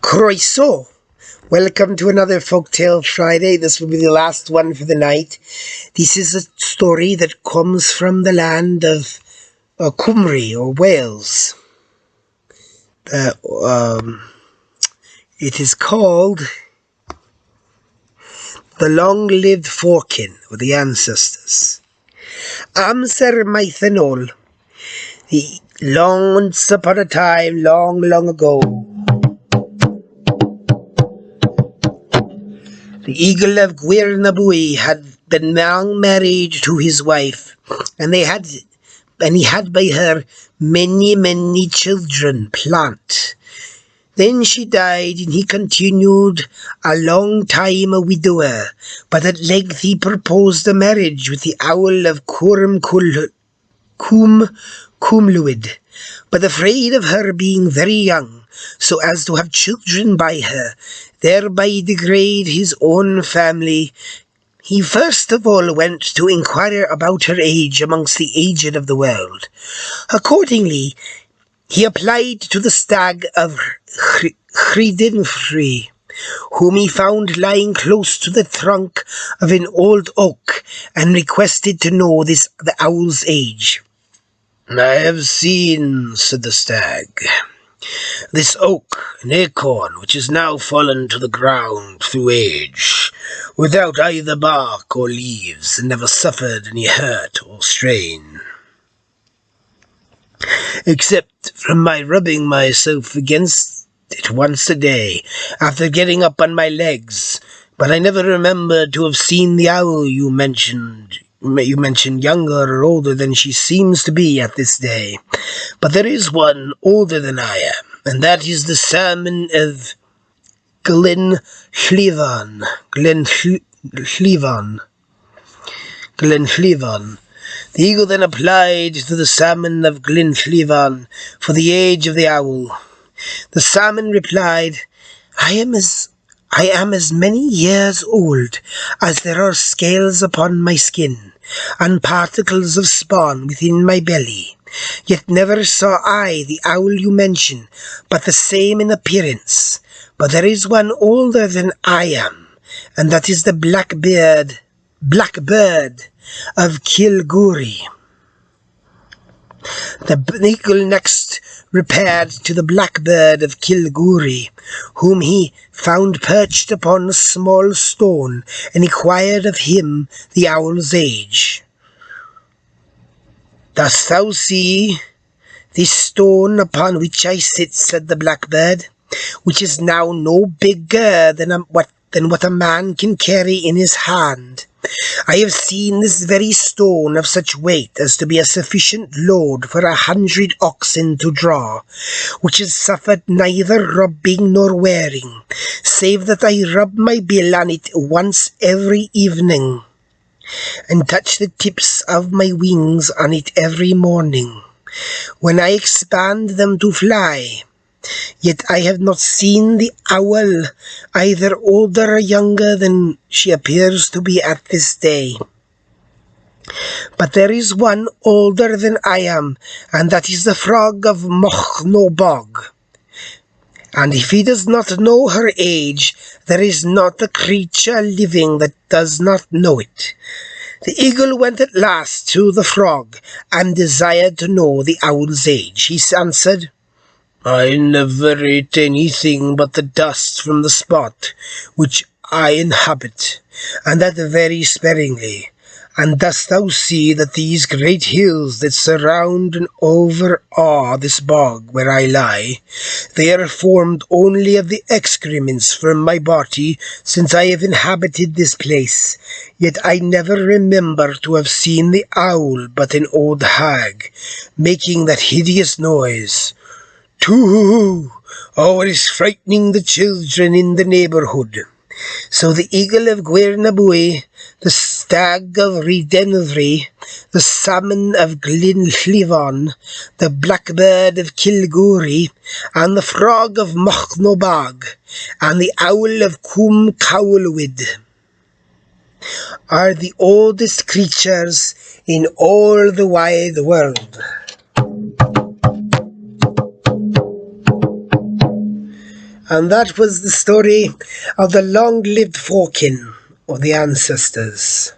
Croeso! Welcome to another Folktale Friday. This will be the last one for the night. This is a story that comes from the land of Cymru or Wales. It is called The Long-Lived Forekin, or the Ancestors. Amser maith yn ôl, once upon a time, long, long ago, the Eagle of Gwirnabwy had been long married to his wife, and he had by her many, many children, plant. Then she died, and he continued a long time a widower, but at length he proposed a marriage with the owl of Cwmlwyd, but afraid of her being very young, so as to have children by her, thereby degrade his own family, he first of all went to inquire about her age amongst the aged of the world. Accordingly, he applied to the stag of Llwydnfri, whom he found lying close to the trunk of an old oak, and requested to know the owl's age. "I have seen," said the stag, "this oak, an acorn, which is now fallen to the ground through age, without either bark or leaves, and never suffered any hurt or strain, except from my rubbing myself against it once a day, after getting up on my legs. But I never remember to have seen the owl you mentioned. You mentioned younger or older than she seems to be at this day. But there is one older than I am, and that is the salmon of Glenllifon. The eagle then applied to the salmon of Glenllifon for the age of the owl. The salmon replied, I am as many years old as there are scales upon my skin, and particles of spawn within my belly. Yet never saw I the owl you mention, but the same in appearance. But there is one older than I am, and that is the blackbird of Kilguri." The eagle next repaired to the blackbird of Kilguri, whom he found perched upon a small stone, and inquired of him the owl's age. "Dost thou see this stone upon which I sit," said the blackbird, "which is now no bigger than what a man can carry in his hand? I have seen this very stone of such weight as to be a sufficient load for 100 oxen to draw, which has suffered neither rubbing nor wearing, save that I rub my bill on it once every evening, and touch the tips of my wings on it every morning, when I expand them to fly. Yet I have not seen the owl either older or younger than she appears to be at this day. But there is one older than I am, and that is the frog of Mochnobog. And if he does not know her age, there is not a creature living that does not know it." The eagle went at last to the frog, and desired to know the owl's age. He answered, "I never ate anything but the dust from the spot which I inhabit, and that very sparingly. And dost thou see that these great hills that surround and overawe this bog where I lie, they are formed only of the excrements from my body since I have inhabited this place. Yet I never remember to have seen the owl but an old hag, making that hideous noise, too, always frightening the children in the neighbourhood." So the eagle of Gwirnabwy, the stag of Llwydnfri, the salmon of Glenllifon, the blackbird of Kilguri, and the frog of Mochnobog, and the owl of Cwmlwyd are the oldest creatures in all the wide world. And that was the story of the long-lived Forekin, or the ancestors.